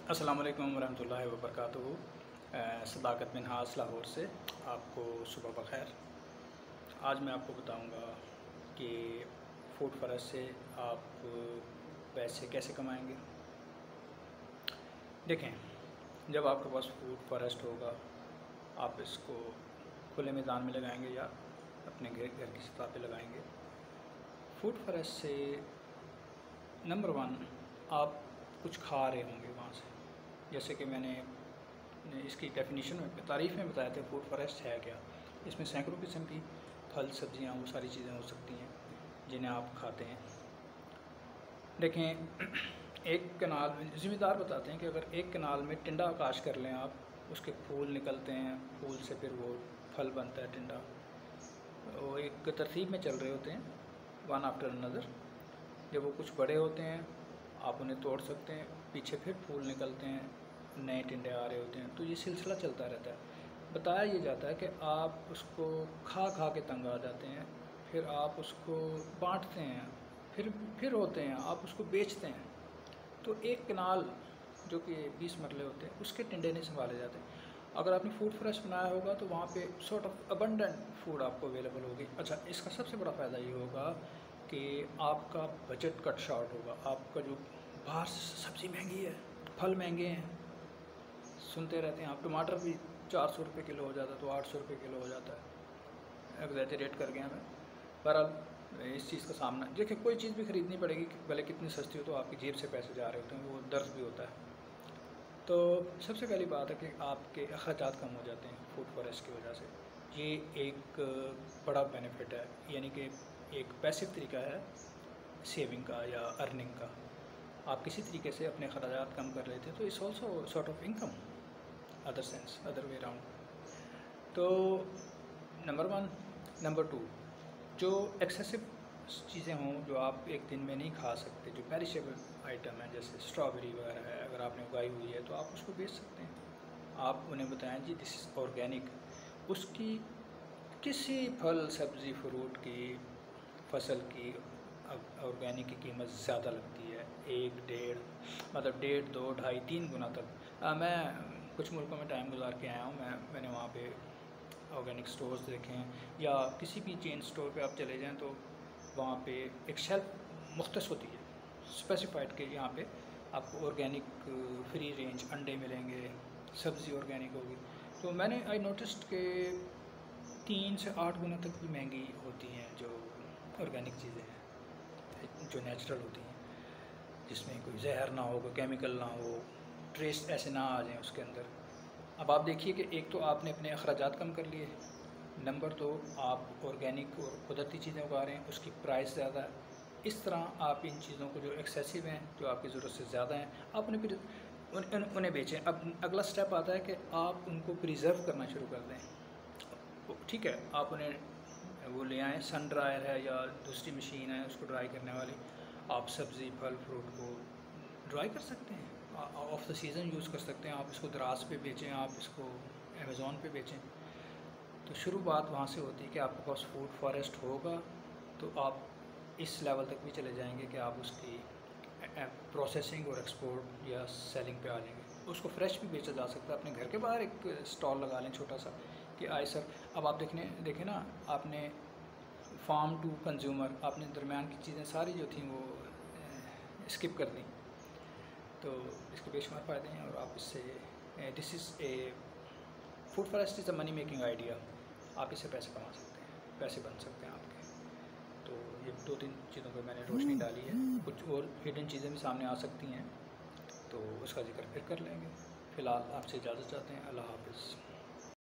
अस्सलाम वालेकुम वरहमतुल्लाहि वबरकातुहू। सदाकत मिनहास लाहौर से आपको सुबह बखैर। आज मैं आपको बताऊंगा कि फूड फॉरेस्ट से आप पैसे कैसे कमाएंगे। देखें, जब आपके पास फूड फॉरेस्ट होगा, आप इसको खुले मैदान में लगाएंगे या अपने घर की सतह पे लगाएंगे। फूड फॉरेस्ट से नंबर वन, आप कुछ खा रहे होंगे वहाँ से। जैसे कि मैंने इसकी डेफिनेशन में तारीफ़ में बताया था, फूड फॉरेस्ट है क्या। इसमें सैकड़ों किस्म की फल सब्जियाँ वो सारी चीज़ें हो सकती हैं जिन्हें आप खाते हैं। देखें, एक कनाल में ज़िम्मेदार बताते हैं कि अगर एक कनाल में टिंडा काश कर लें आप, उसके फूल निकलते हैं, फूल से फिर वो फल बनता है टिंडा। वो एक तरतीब में चल रहे होते हैं, वन आफ्टर अनदर। जब वो कुछ बड़े होते हैं आप उन्हें तोड़ सकते हैं, पीछे फिर फूल निकलते हैं, नए टिंडे आ रहे होते हैं। तो ये सिलसिला चलता रहता है। बताया ये जाता है कि आप उसको खा खा के तंग आ जाते हैं, फिर आप उसको बांटते हैं, फिर होते हैं आप उसको बेचते हैं। तो एक कनाल जो कि 20 मरले होते हैं, उसके टिंडे नहीं संभाले जाते। अगर आपने फूड फॉरेस्ट बनाया होगा तो वहाँ पे सॉर्ट ऑफ अबंडेंट फूड आपको अवेलेबल होगी। अच्छा, इसका सबसे बड़ा फ़ायदा ये होगा कि आपका बजट कट शॉर्ट होगा। आपका जो बाहर सब्ज़ी महंगी है, फल महंगे हैं, सुनते रहते हैं आप, टमाटर भी 400 रुपये किलो हो जाता है, तो 800 रुपये किलो हो जाता है। एग्जैजरेट कर गया मैं। बहरहाल इस चीज़ का सामना, देखिए, कोई चीज़ भी ख़रीदनी पड़ेगी, भले कितनी सस्ती हो, तो आपकी जेब से पैसे जा रहे होते हैं, वो दर्द भी होता है। तो सबसे पहली बात है कि आपके अखराजात कम हो जाते हैं फूड फॉरेस्ट की वजह से। ये एक बड़ा बेनिफिट है, यानी कि एक पैसिव तरीका है सेविंग का या अर्निंग का। आप किसी तरीके से अपने अखराजात कम कर लेते हैं, तो it's also sort of income, other sense, other way round. तो नंबर वन। नंबर टू, जो एक्सेसिव चीज़ें हों जो आप एक दिन में नहीं खा सकते, जो पेरिशेबल आइटम है, जैसे स्ट्रॉबेरी वगैरह है, अगर आपने उगाई हुई है तो आप उसको बेच सकते हैं। आप उन्हें बताएं जी दिस इज़ ऑर्गेनिक। उसकी किसी फल सब्ज़ी फ्रूट की फसल की ऑर्गेनिक की कीमत ज़्यादा लगती है, 1 डेढ़, मतलब 1.5 2 2.5 3 गुना तक। मैं कुछ मुल्कों में टाइम गुजार के आया हूँ। मैंने वहाँ पे ऑर्गेनिक स्टोर्स देखे हैं, या किसी भी चेन स्टोर पे आप चले जाएं तो वहाँ पे एक शेल्फ मुख्तस होती है स्पेसिफाइड के यहाँ पे आपको ऑर्गेनिक फ्री रेंज अंडे मिलेंगे, सब्ज़ी ऑर्गेनिक होगी। तो मैंने आई नोटिस्ड के 3 से 8 गुना तक भी महंगी होती हैं जो ऑर्गेनिक चीज़ें हैं, जो नेचुरल होती हैं, जिसमें कोई जहर ना हो, कोई केमिकल ना हो, ट्रेस ऐसे ना आ जाएँ उसके अंदर। अब आप देखिए कि एक तो आपने अपने अखराजात कम कर लिए, नंबर 2, आप ऑर्गेनिक और कुदरती चीज़ें उगा रहे हैं, उसकी प्राइस ज़्यादा है। इस तरह आप इन चीज़ों को जो एक्सेसिव हैं, जो आपकी ज़रूरत से ज़्यादा हैं, आप उन्हें फिर उन्हें बेचें। अब अगला स्टेप आता है कि आप उनको प्रिज़र्व करना शुरू कर दें। ठीक है, आप उन्हें वो ले आएँ, सन ड्रायर है या दूसरी मशीन है उसको ड्राई करने वाली, आप सब्ज़ी फल फ्रूट को ड्राई कर सकते हैं, ऑफ द सीज़न यूज़ कर सकते हैं। आप इसको दराज पे बेचें, आप इसको अमेज़ॉन पे बेचें। तो शुरुआत वहाँ से होती है कि आपके पास फूड फॉरेस्ट होगा तो आप इस लेवल तक भी चले जाएंगे कि आप उसकी प्रोसेसिंग और एक्सपोर्ट या सेलिंग पे आ जाएंगे। उसको फ्रेश भी बेचा जा सकता है। अपने घर के बाहर एक स्टॉल लगा लें छोटा सा कि आए सर, अब आप देखें ना, आपने फार्म टू कंज्यूमर, आपने दरमियान की चीज़ें सारी जो थी वो स्किप कर दी। तो इसके बेशुमार फ़ायदे हैं और आप इससे this is a food forest is a money making idea. आप इससे पैसे कमा सकते हैं, पैसे बन सकते हैं आपके। तो ये 2-3 चीज़ों पर मैंने रोशनी डाली है, कुछ और हिडन चीज़ें भी सामने आ सकती हैं, तो उसका जिक्र फिर कर लेंगे। फ़िलहाल आपसे इजाज़त चाहते हैं। अल्लाह हाफ़िज़।